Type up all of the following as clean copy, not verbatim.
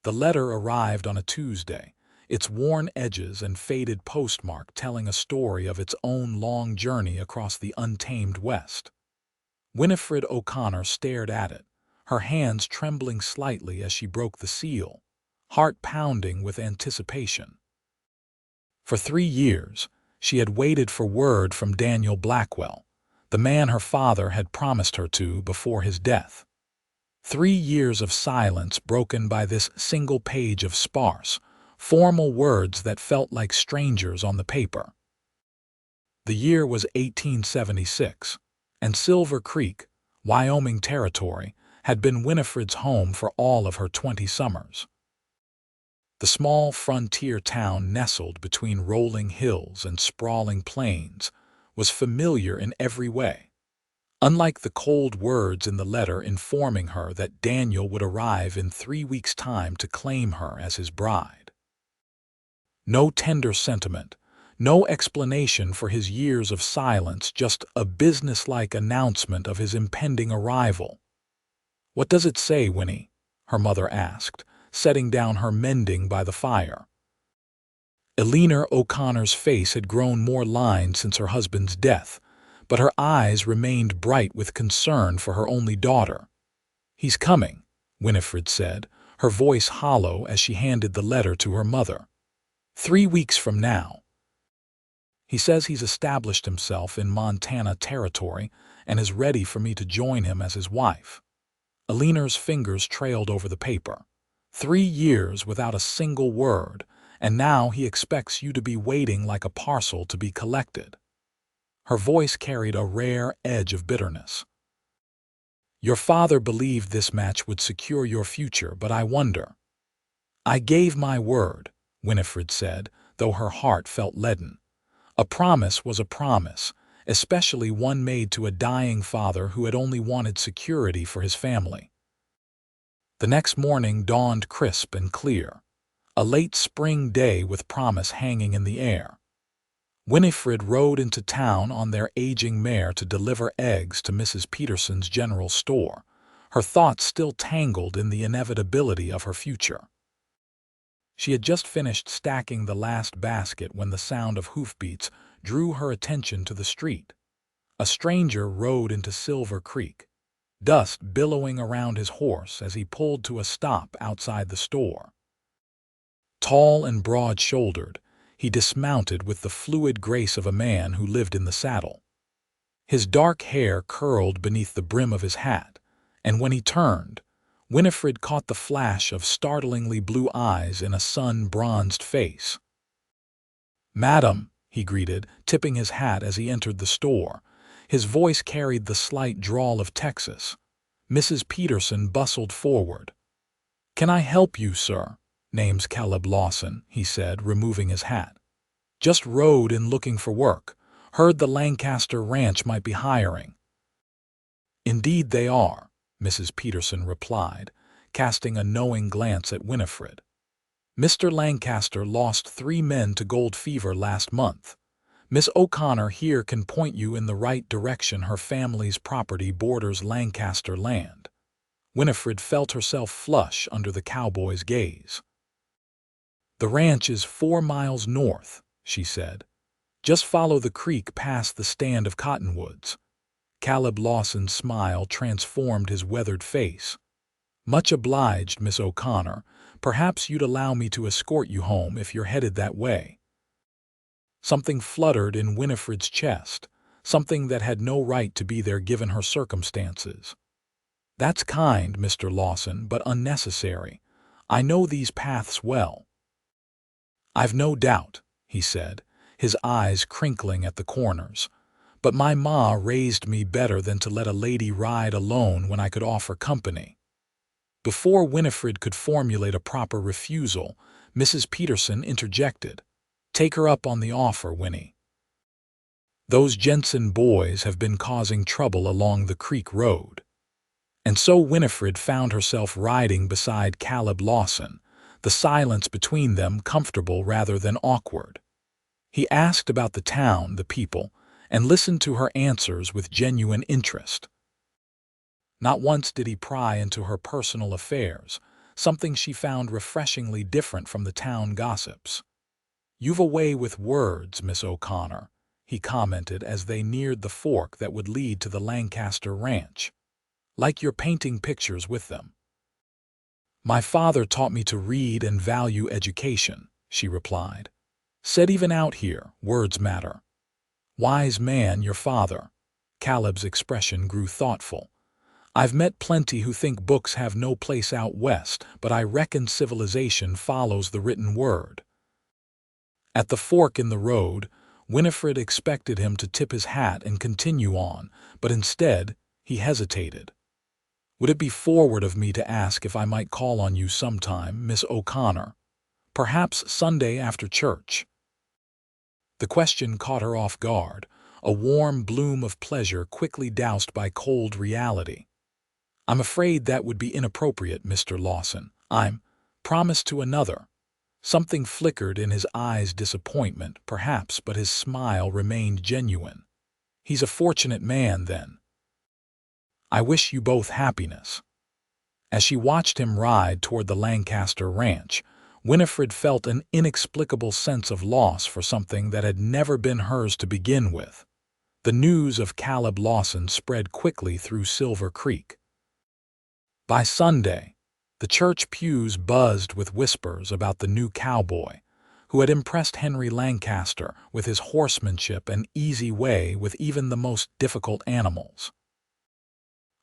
The letter arrived on a Tuesday, its worn edges and faded postmark telling a story of its own long journey across the untamed West. Winifred O'Connor stared at it, her hands trembling slightly as she broke the seal, heart pounding with anticipation. For 3 years, she had waited for word from Daniel Blackwell, the man her father had promised her to before his death. 3 years of silence broken by this single page of sparse, formal words that felt like strangers on the paper. The year was 1876, and Silver Creek, Wyoming territory, had been Winifred's home for all of her 20 summers. The small frontier town nestled between rolling hills and sprawling plains was familiar in every way. Unlike the cold words in the letter informing her that Daniel would arrive in 3 weeks' time to claim her as his bride. No tender sentiment, no explanation for his years of silence, just a businesslike announcement of his impending arrival. "What does it say, Winnie?" her mother asked, setting down her mending by the fire. Eleanor O'Connor's face had grown more lined since her husband's death, but her eyes remained bright with concern for her only daughter. "He's coming," Winifred said, her voice hollow as she handed the letter to her mother. 3 weeks from now. He says he's established himself in Montana territory and is ready for me to join him as his wife." Eleanor's fingers trailed over the paper. 3 years without a single word, and now he expects you to be waiting like a parcel to be collected. Her voice carried a rare edge of bitterness. "Your father believed this match would secure your future, but I wonder." "I gave my word," Winifred said, though her heart felt leaden. A promise was a promise, especially one made to a dying father who had only wanted security for his family. The next morning dawned crisp and clear, a late spring day with promise hanging in the air. Winifred rode into town on their aging mare to deliver eggs to Mrs. Peterson's general store, her thoughts still tangled in the inevitability of her future. She had just finished stacking the last basket when the sound of hoofbeats drew her attention to the street. A stranger rode into Silver Creek, dust billowing around his horse as he pulled to a stop outside the store. Tall and broad-shouldered, he dismounted with the fluid grace of a man who lived in the saddle. His dark hair curled beneath the brim of his hat, and when he turned, Winifred caught the flash of startlingly blue eyes in a sun-bronzed face. "Madam," he greeted, tipping his hat as he entered the store. His voice carried the slight drawl of Texas. Mrs. Peterson bustled forward. "Can I help you, sir?" "Name's Caleb Lawson," he said, removing his hat. "Just rode in looking for work. Heard the Lancaster ranch might be hiring." "Indeed they are," Mrs. Peterson replied, casting a knowing glance at Winifred. "Mr. Lancaster lost 3 men to gold fever last month. Miss O'Connor here can point you in the right direction. Her family's property borders Lancaster land." Winifred felt herself flush under the cowboy's gaze. "The ranch is 4 miles north," she said. "Just follow the creek past the stand of cottonwoods." Caleb Lawson's smile transformed his weathered face. "Much obliged, Miss O'Connor. Perhaps you'd allow me to escort you home if you're headed that way." Something fluttered in Winifred's chest, something that had no right to be there given her circumstances. "That's kind, Mr. Lawson, but unnecessary. I know these paths well." "I've no doubt," he said, his eyes crinkling at the corners. "But my ma raised me better than to let a lady ride alone when I could offer company." Before Winifred could formulate a proper refusal, Mrs. Peterson interjected. "Take her up on the offer, Winnie. Those Jensen boys have been causing trouble along the creek road." And so Winifred found herself riding beside Caleb Lawson, the silence between them comfortable rather than awkward. He asked about the town, the people, and listened to her answers with genuine interest. Not once did he pry into her personal affairs, something she found refreshingly different from the town gossips. "You've a way with words, Miss O'Connor," he commented as they neared the fork that would lead to the Lancaster ranch. "Like you're painting pictures with them." "My father taught me to read and value education," she replied. "Said even out here, words matter." "Wise man, your father." Caleb's expression grew thoughtful. "I've met plenty who think books have no place out west, but I reckon civilization follows the written word." At the fork in the road, Winifred expected him to tip his hat and continue on, but instead, he hesitated. "Would it be forward of me to ask if I might call on you sometime, Miss O'Connor? Perhaps Sunday after church?" The question caught her off guard, a warm bloom of pleasure quickly doused by cold reality. "I'm afraid that would be inappropriate, Mr. Lawson. I'm promised to another." Something flickered in his eyes, disappointment, perhaps, but his smile remained genuine. "He's a fortunate man, then. I wish you both happiness." As she watched him ride toward the Lancaster ranch, Winifred felt an inexplicable sense of loss for something that had never been hers to begin with. The news of Caleb Lawson spread quickly through Silver Creek. By Sunday, the church pews buzzed with whispers about the new cowboy, who had impressed Henry Lancaster with his horsemanship and easy way with even the most difficult animals.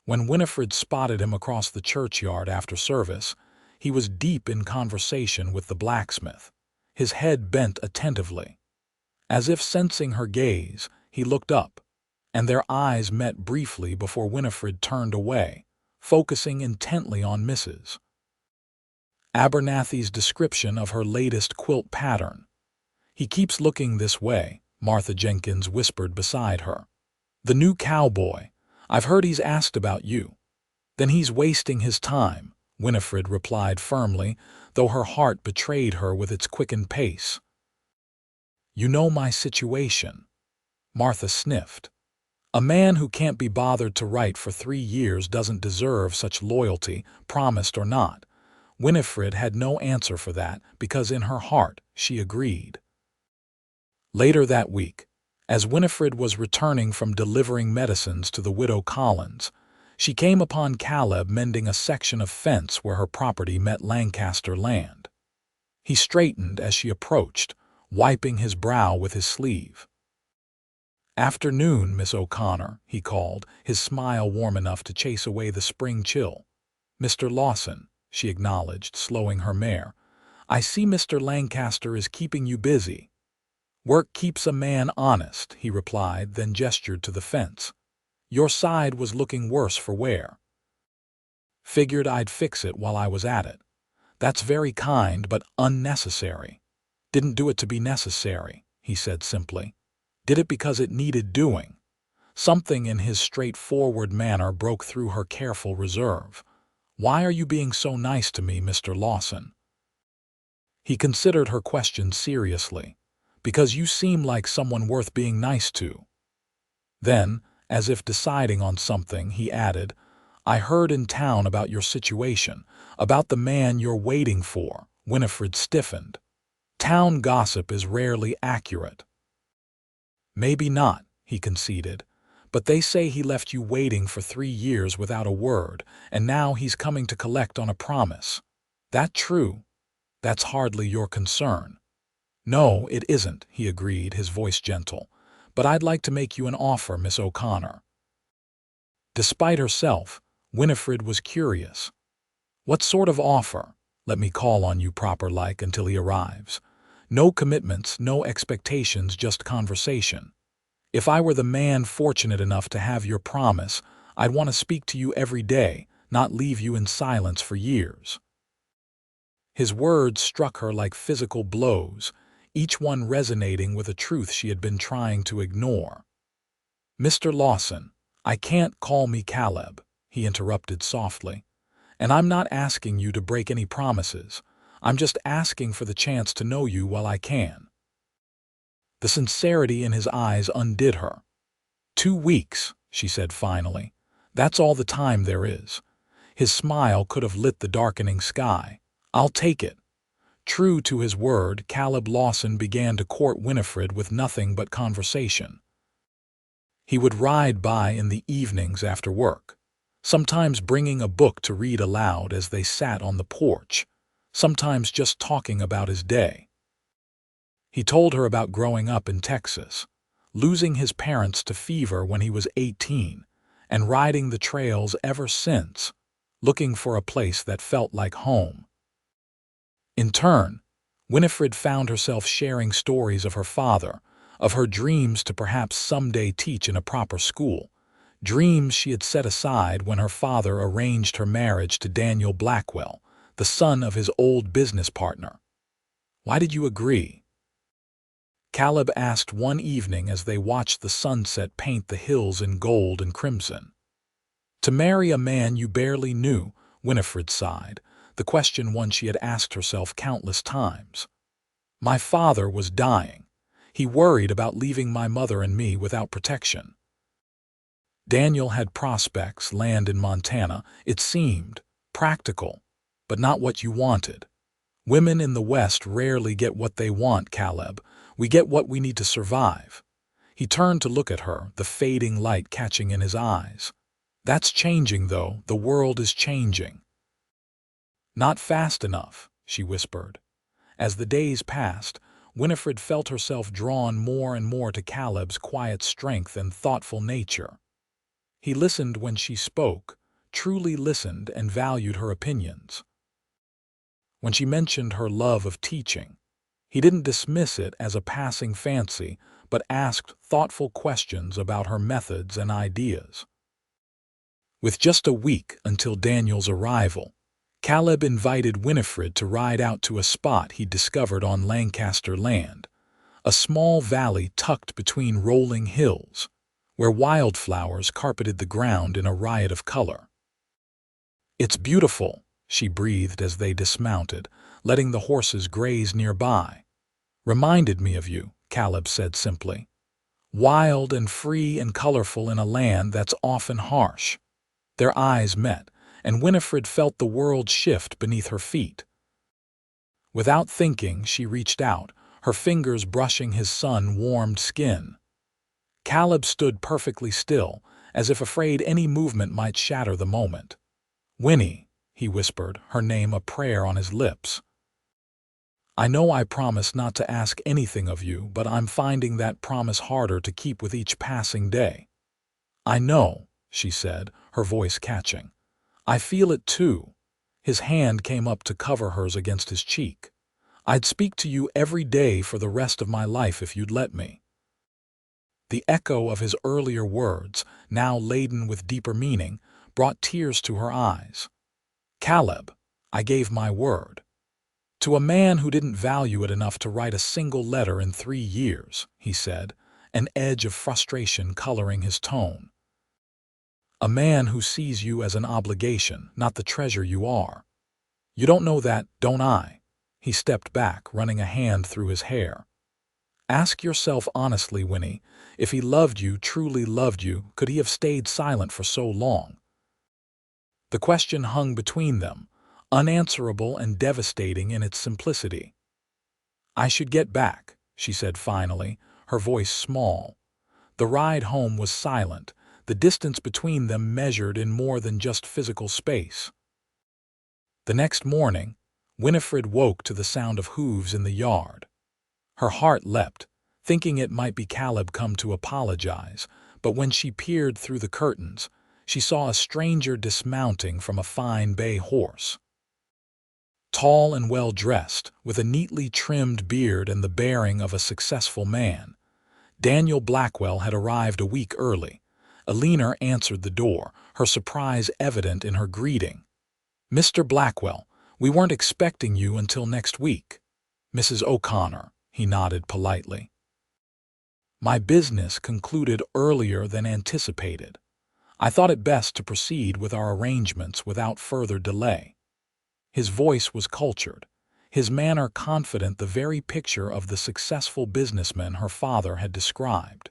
When Winifred spotted him across the churchyard after service, he was deep in conversation with the blacksmith, his head bent attentively. As if sensing her gaze, he looked up, and their eyes met briefly before Winifred turned away, focusing intently on Mrs. Abernathy's description of her latest quilt pattern. "He keeps looking this way," Martha Jenkins whispered beside her. "The new cowboy. I've heard he's asked about you." "Then he's wasting his time," Winifred replied firmly, though her heart betrayed her with its quickened pace. "You know my situation." Martha sniffed. "A man who can't be bothered to write for 3 years doesn't deserve such loyalty, promised or not." Winifred had no answer for that because in her heart she agreed. Later that week, as Winifred was returning from delivering medicines to the widow Collins, she came upon Caleb mending a section of fence where her property met Lancaster land. He straightened as she approached, wiping his brow with his sleeve. "Afternoon, Miss O'Connor," he called, his smile warm enough to chase away the spring chill. "Mr. Lawson," she acknowledged, slowing her mare. "I see Mr. Lancaster is keeping you busy." "Work keeps a man honest," he replied, then gestured to the fence. "Your side was looking worse for wear. Figured I'd fix it while I was at it." "That's very kind, but unnecessary." "Didn't do it to be necessary," he said simply. "Did it because it needed doing." Something in his straightforward manner broke through her careful reserve. "Why are you being so nice to me, Mr. Lawson?" He considered her question seriously. "Because you seem like someone worth being nice to." Then, as if deciding on something, he added, "I heard in town about your situation, about the man you're waiting for." Winifred stiffened. "Town gossip is rarely accurate." "Maybe not," he conceded, "but they say he left you waiting for 3 years without a word, and now he's coming to collect on a promise. That true?" "That's hardly your concern." "No, it isn't," he agreed, his voice gentle. "But I'd like to make you an offer, Miss O'Connor." Despite herself, Winifred was curious. "What sort of offer?" "Let me call on you proper-like until he arrives. No commitments, no expectations, just conversation. If I were the man fortunate enough to have your promise, I'd want to speak to you every day, not leave you in silence for years." His words struck her like physical blows, each one resonating with a truth she had been trying to ignore. "Mr. Lawson, I can't call me Caleb," he interrupted softly. "And I'm not asking you to break any promises. I'm just asking for the chance to know you while I can." The sincerity in his eyes undid her. 2 weeks, she said finally. "That's all the time there is." His smile could have lit the darkening sky. "I'll take it." True to his word, Caleb Lawson began to court Winifred with nothing but conversation. He would ride by in the evenings after work, sometimes bringing a book to read aloud as they sat on the porch, sometimes just talking about his day. He told her about growing up in Texas, losing his parents to fever when he was 18, and riding the trails ever since, looking for a place that felt like home. In turn, Winifred found herself sharing stories of her father, of her dreams to perhaps someday teach in a proper school, dreams she had set aside when her father arranged her marriage to Daniel Blackwell, the son of his old business partner. "Why did you agree?" Caleb asked one evening as they watched the sunset paint the hills in gold and crimson. "To marry a man you barely knew," Winifred sighed, the question one she had asked herself countless times. "My father was dying. He worried about leaving my mother and me without protection. Daniel had prospects, land in Montana. It seemed practical, but not what you wanted. Women in the West rarely get what they want, Caleb. We get what we need to survive." He turned to look at her, the fading light catching in his eyes. "That's changing, though. The world is changing." "Not fast enough," she whispered. As the days passed, Winifred felt herself drawn more and more to Caleb's quiet strength and thoughtful nature. He listened when she spoke, truly listened and valued her opinions. When she mentioned her love of teaching, he didn't dismiss it as a passing fancy, but asked thoughtful questions about her methods and ideas. With just a week until Daniel's arrival, Caleb invited Winifred to ride out to a spot he discovered on Lancaster land, a small valley tucked between rolling hills, where wildflowers carpeted the ground in a riot of color. "It's beautiful," she breathed as they dismounted, letting the horses graze nearby. "Reminded me of you," Caleb said simply. "Wild and free and colorful in a land that's often harsh." Their eyes met, and Winifred felt the world shift beneath her feet. Without thinking, she reached out, her fingers brushing his sun-warmed skin. Caleb stood perfectly still, as if afraid any movement might shatter the moment. "Winnie," he whispered, her name a prayer on his lips. "I know I promised not to ask anything of you, but I'm finding that promise harder to keep with each passing day." "I know," she said, her voice catching. "I feel it too." His hand came up to cover hers against his cheek. "I'd speak to you every day for the rest of my life if you'd let me." The echo of his earlier words, now laden with deeper meaning, brought tears to her eyes. "Caleb, I gave my word. To a man who didn't value it enough to write a single letter in 3 years," he said, an edge of frustration coloring his tone. "A man who sees you as an obligation, not the treasure you are. You don't know that, don't I?" He stepped back, running a hand through his hair. "Ask yourself honestly, Winnie, if he loved you, truly loved you, could he have stayed silent for so long?" The question hung between them, unanswerable and devastating in its simplicity. "I should get back," she said finally, her voice small. The ride home was silent, the distance between them measured in more than just physical space. The next morning, Winifred woke to the sound of hooves in the yard. Her heart leapt, thinking it might be Caleb come to apologize, but when she peered through the curtains, she saw a stranger dismounting from a fine bay horse. Tall and well-dressed, with a neatly trimmed beard and the bearing of a successful man, Daniel Blackwell had arrived a week early. Alina answered the door, her surprise evident in her greeting. "Mr. Blackwell, we weren't expecting you until next week." "Mrs. O'Connor," he nodded politely. "My business concluded earlier than anticipated. I thought it best to proceed with our arrangements without further delay." His voice was cultured, his manner confident, the very picture of the successful businessman her father had described.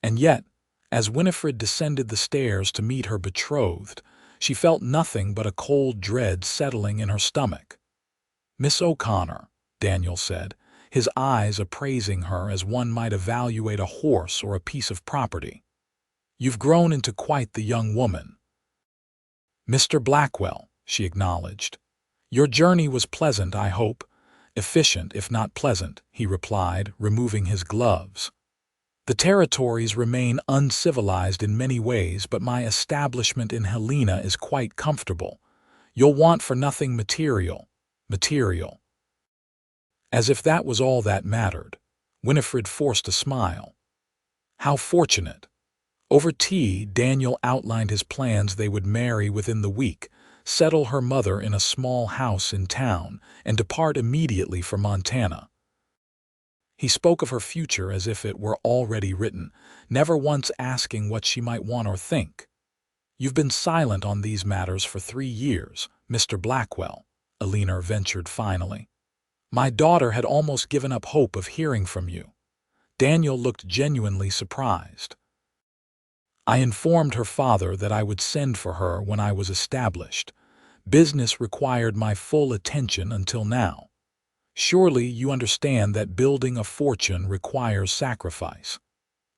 And yet, as Winifred descended the stairs to meet her betrothed, She felt nothing but a cold dread settling in her stomach. "Miss O'Connor," Daniel said, his eyes appraising her as one might evaluate a horse or a piece of property. "You've grown into quite the young woman." "Mr. Blackwell," she acknowledged. "Your journey was pleasant, I hope." "Efficient, if not pleasant," he replied, removing his gloves. "The territories remain uncivilized in many ways, but my establishment in Helena is quite comfortable. You'll want for nothing material. Material." As if that was all that mattered, Winifred forced a smile. How fortunate. Over tea, Daniel outlined his plans. They would marry within the week, settle her mother in a small house in town, and depart immediately for Montana. He spoke of her future as if it were already written, never once asking what she might want or think. "You've been silent on these matters for 3 years, Mr. Blackwell," Eleanor ventured finally. "My daughter had almost given up hope of hearing from you." Daniel looked genuinely surprised. "I informed her father that I would send for her when I was established. Business required my full attention until now. Surely you understand that building a fortune requires sacrifice.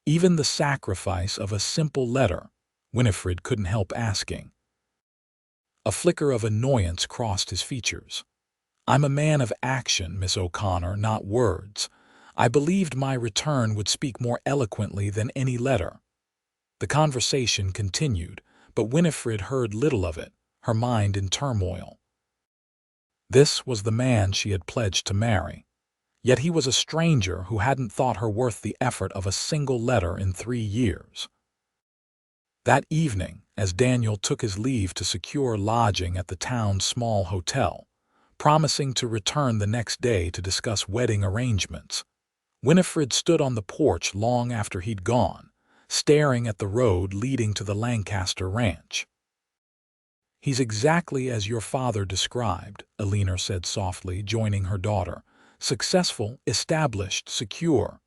Even the sacrifice of a simple letter," Winifred couldn't help asking. A flicker of annoyance crossed his features. "I'm a man of action, Miss O'Connor, not words. I believed my return would speak more eloquently than any letter." The conversation continued, but Winifred heard little of it, her mind in turmoil. This was the man she had pledged to marry. Yet he was a stranger who hadn't thought her worth the effort of a single letter in 3 years. That evening, as Daniel took his leave to secure lodging at the town's small hotel, promising to return the next day to discuss wedding arrangements, Winifred stood on the porch long after he'd gone, staring at the road leading to the Lancaster ranch. "He's exactly as your father described," Eleanor said softly, joining her daughter. "Successful, established, secure."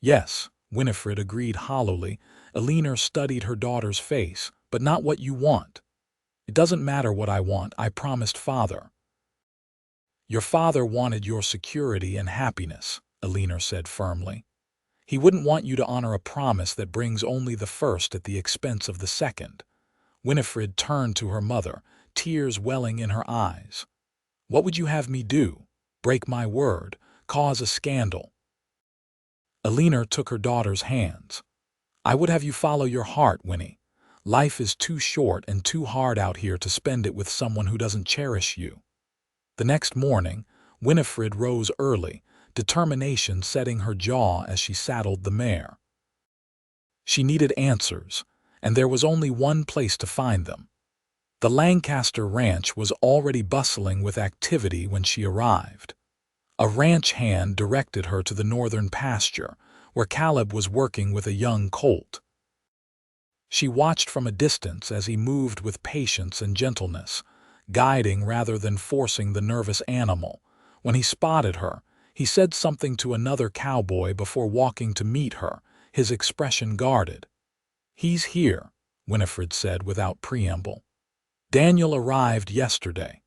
"Yes," Winifred agreed hollowly. Eleanor studied her daughter's face. "But not what you want." "It doesn't matter what I want. I promised father." "Your father wanted your security and happiness," Eleanor said firmly. "He wouldn't want you to honor a promise that brings only the first at the expense of the second." Winifred turned to her mother, tears welling in her eyes. "What would you have me do? Break my word? Cause a scandal?" Eleanor took her daughter's hands. "I would have you follow your heart, Winnie. Life is too short and too hard out here to spend it with someone who doesn't cherish you." The next morning, Winifred rose early, determination setting her jaw as she saddled the mare. She needed answers, and there was only one place to find them. The Lancaster ranch was already bustling with activity when she arrived. A ranch hand directed her to the northern pasture, where Caleb was working with a young colt. She watched from a distance as he moved with patience and gentleness, guiding rather than forcing the nervous animal. When he spotted her, he said something to another cowboy before walking to meet her, his expression guarded. "He's here," Winifred said without preamble. "Daniel arrived yesterday."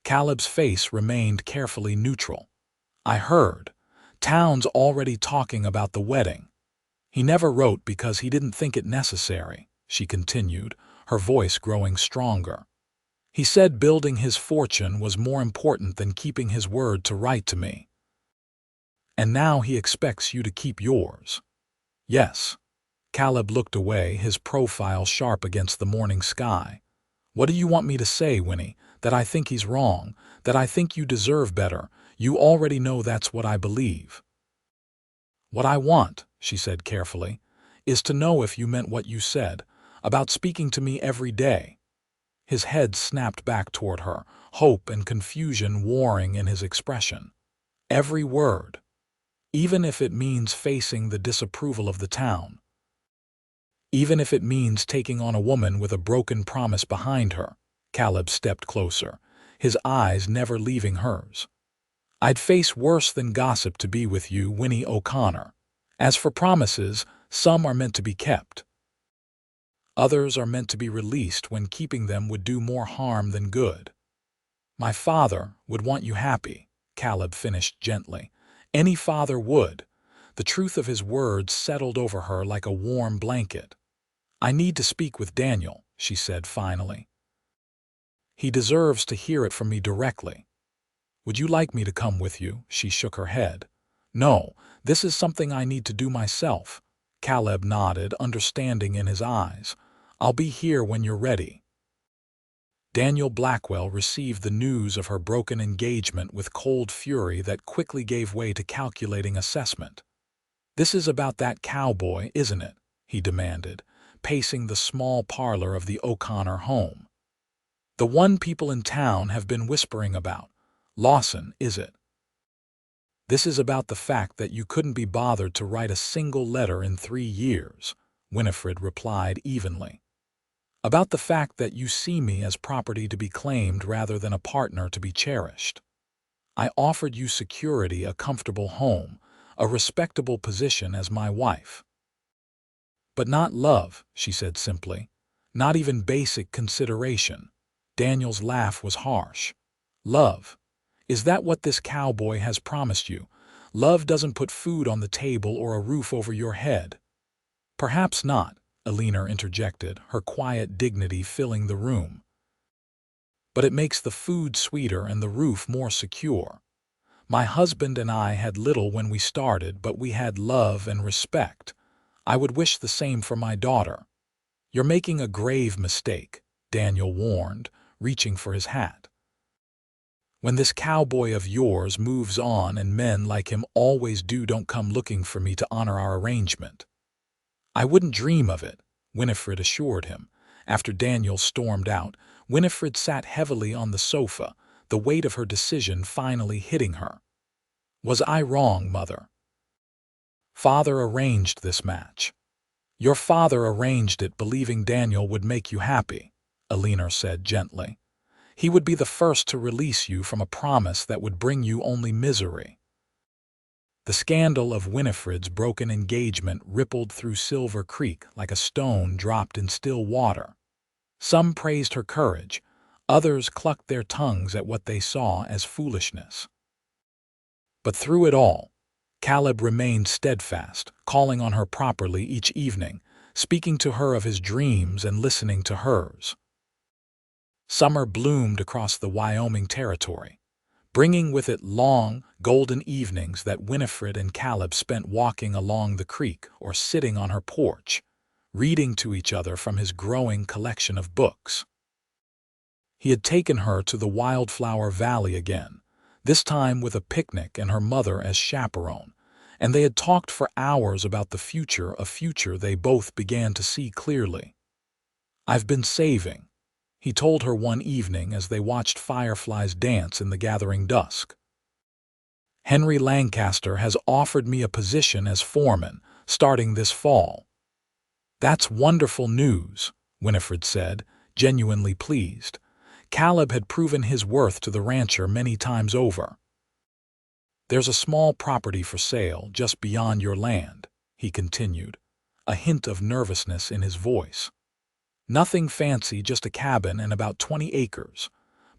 Caleb's face remained carefully neutral. "I heard. Town's already talking about the wedding. He never wrote because he didn't think it necessary," she continued, her voice growing stronger. "He said building his fortune was more important than keeping his word to write to me. And now he expects you to keep yours." "Yes." Caleb looked away, his profile sharp against the morning sky. "What do you want me to say, Winnie? That I think he's wrong? That I think you deserve better? You already know that's what I believe." "What I want," she said carefully, "is to know if you meant what you said, about speaking to me every day." His head snapped back toward her, hope and confusion warring in his expression. "Every word. Even if it means facing the disapproval of the town. Even if it means taking on a woman with a broken promise behind her." Caleb stepped closer, his eyes never leaving hers. "I'd face worse than gossip to be with you, Winnie O'Connor. As for promises, some are meant to be kept." Others are meant to be released when keeping them would do more harm than good. My father would want you happy, Caleb finished gently. Any father would. The truth of his words settled over her like a warm blanket. I need to speak with Daniel, she said finally. He deserves to hear it from me directly. Would you like me to come with you? She shook her head. No, this is something I need to do myself. Caleb nodded, understanding in his eyes. I'll be here when you're ready. Daniel Blackwell received the news of her broken engagement with cold fury that quickly gave way to calculating assessment. This is about that cowboy, isn't it? He demanded, pacing the small parlor of the O'Connor home. The one people in town have been whispering about. Lawson, is it? This is about the fact that you couldn't be bothered to write a single letter in 3 years, Winifred replied evenly. About the fact that you see me as property to be claimed rather than a partner to be cherished. I offered you security, a comfortable home, a respectable position as my wife. But not love, she said simply. Not even basic consideration. Daniel's laugh was harsh. Love. Is that what this cowboy has promised you? Love doesn't put food on the table or a roof over your head. Perhaps not, Alina interjected, her quiet dignity filling the room. But it makes the food sweeter and the roof more secure. My husband and I had little when we started, but we had love and respect. I would wish the same for my daughter. You're making a grave mistake, Daniel warned, reaching for his hat. When this cowboy of yours moves on and men like him always don't come looking for me to honor our arrangement. I wouldn't dream of it, Winifred assured him. After Daniel stormed out, Winifred sat heavily on the sofa, the weight of her decision finally hitting her. Was I wrong, Mother? Father arranged this match. Your father arranged it believing Daniel would make you happy, Alina said gently. He would be the first to release you from a promise that would bring you only misery. The scandal of Winifred's broken engagement rippled through Silver Creek like a stone dropped in still water. Some praised her courage, others clucked their tongues at what they saw as foolishness. But through it all, Caleb remained steadfast, calling on her properly each evening, speaking to her of his dreams and listening to hers. Summer bloomed across the Wyoming territory, bringing with it long, golden evenings that Winifred and Caleb spent walking along the creek or sitting on her porch, reading to each other from his growing collection of books. He had taken her to the Wildflower Valley again, this time with a picnic and her mother as chaperone, and they had talked for hours about the future, a future they both began to see clearly. I've been saving, he told her one evening as they watched fireflies dance in the gathering dusk. Henry Lancaster has offered me a position as foreman, starting this fall. That's wonderful news, Winifred said, genuinely pleased. Caleb had proven his worth to the rancher many times over. There's a small property for sale just beyond your land, he continued, a hint of nervousness in his voice. Nothing fancy, just a cabin and about 20 acres,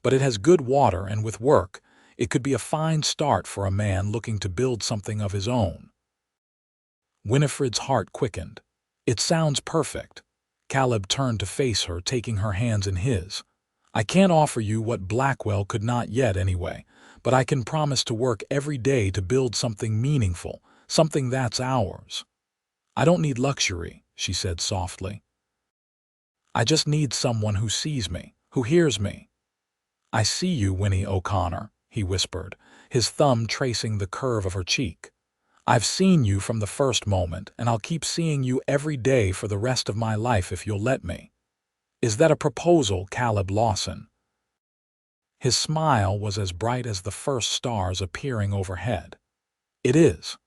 but it has good water and with work, it could be a fine start for a man looking to build something of his own. Winifred's heart quickened. It sounds perfect. Caleb turned to face her, taking her hands in his. I can't offer you what Blackwell could not yet anyway, but I can promise to work every day to build something meaningful, something that's ours. I don't need luxury, she said softly. I just need someone who sees me, who hears me. I see you, Winnie O'Connor, he whispered, his thumb tracing the curve of her cheek. I've seen you from the first moment, and I'll keep seeing you every day for the rest of my life if you'll let me. Is that a proposal, Caleb Lawson? His smile was as bright as the first stars appearing overhead. It is.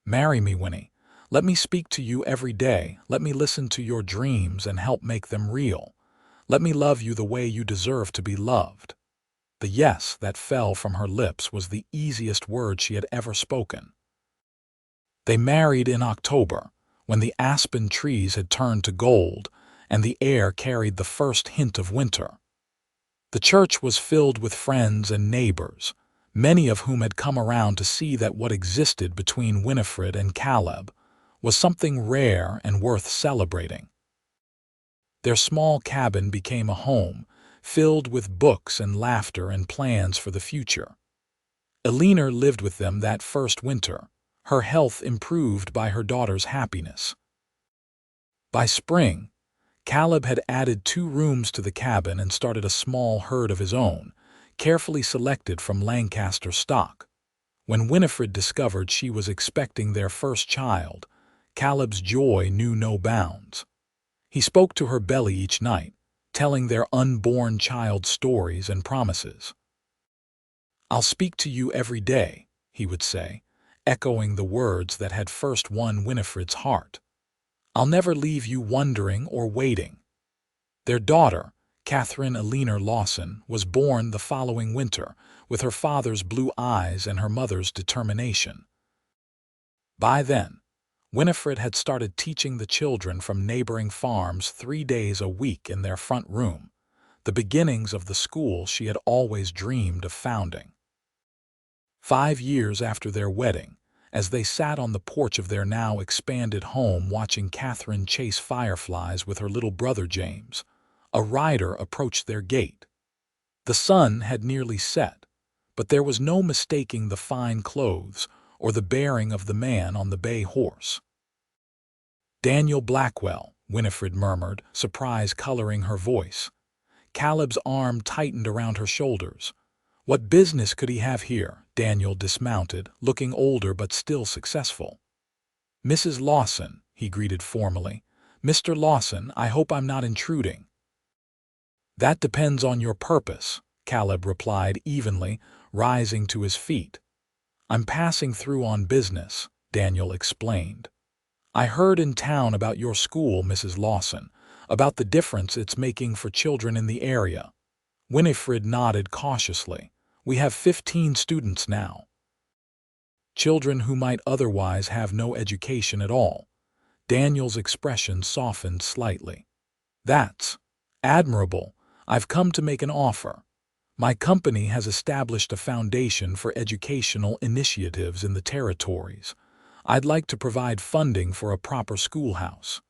Marry me, Winnie. Let me speak to you every day. Let me listen to your dreams and help make them real. Let me love you the way you deserve to be loved. The yes that fell from her lips was the easiest word she had ever spoken. They married in October, when the aspen trees had turned to gold, and the air carried the first hint of winter. The church was filled with friends and neighbors, many of whom had come around to see that what existed between Winifred and Caleb was something rare and worth celebrating. Their small cabin became a home, filled with books and laughter and plans for the future. Eleanor lived with them that first winter, her health improved by her daughter's happiness. By spring, Caleb had added 2 rooms to the cabin and started a small herd of his own, carefully selected from Lancaster stock. When Winifred discovered she was expecting their first child, Caleb's joy knew no bounds. He spoke to her belly each night, telling their unborn child stories and promises. "I'll speak to you every day," he would say, echoing the words that had first won Winifred's heart. "I'll never leave you wondering or waiting." Their daughter, Catherine Eleanor Lawson, was born the following winter, with her father's blue eyes and her mother's determination. By then, Winifred had started teaching the children from neighboring farms 3 days a week in their front room, the beginnings of the school she had always dreamed of founding. 5 years after their wedding, as they sat on the porch of their now expanded home watching Catherine chase fireflies with her little brother James, a rider approached their gate. The sun had nearly set, but there was no mistaking the fine clothes or the bearing of the man on the bay horse. "Daniel Blackwell," Winifred murmured, surprise coloring her voice. Caleb's arm tightened around her shoulders. What business could he have here? Daniel dismounted, looking older but still successful. "Mrs. Lawson," he greeted formally. "Mr. Lawson, I hope I'm not intruding." "That depends on your purpose," Caleb replied evenly, rising to his feet. "I'm passing through on business," Daniel explained. "I heard in town about your school, Mrs. Lawson, about the difference it's making for children in the area." Winifred nodded cautiously. "We have 15 students now. Children who might otherwise have no education at all." Daniel's expression softened slightly. "That's admirable. I've come to make an offer. My company has established a foundation for educational initiatives in the territories. I'd like to provide funding for a proper schoolhouse."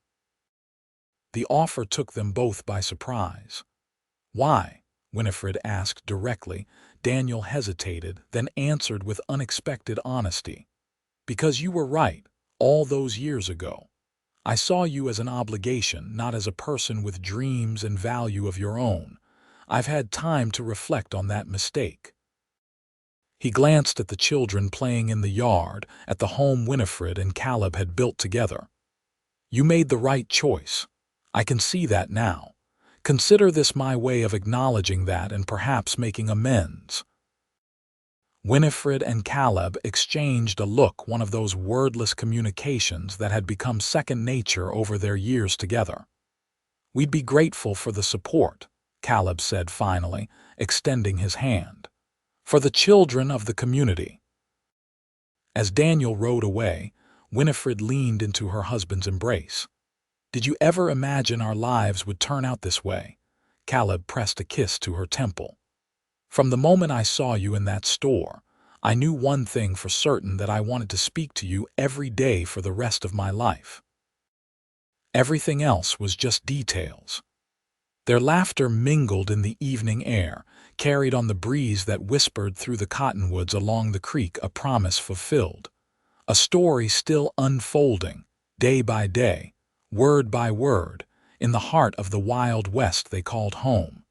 The offer took them both by surprise. "Why?" Winifred asked directly. Daniel hesitated, then answered with unexpected honesty. "Because you were right, all those years ago. I saw you as an obligation, not as a person with dreams and value of your own. I've had time to reflect on that mistake." He glanced at the children playing in the yard, at the home Winifred and Caleb had built together. "You made the right choice. I can see that now. Consider this my way of acknowledging that and perhaps making amends." Winifred and Caleb exchanged a look, one of those wordless communications that had become second nature over their years together. "We'd be grateful for the support," Caleb said finally, extending his hand. "For the children of the community." As Daniel rode away, Winifred leaned into her husband's embrace. "Did you ever imagine our lives would turn out this way?" Caleb pressed a kiss to her temple. "From the moment I saw you in that store, I knew one thing for certain, that I wanted to speak to you every day for the rest of my life. Everything else was just details." Their laughter mingled in the evening air, carried on the breeze that whispered through the cottonwoods along the creek, a promise fulfilled. A story still unfolding, day by day, word by word, in the heart of the wild west they called home.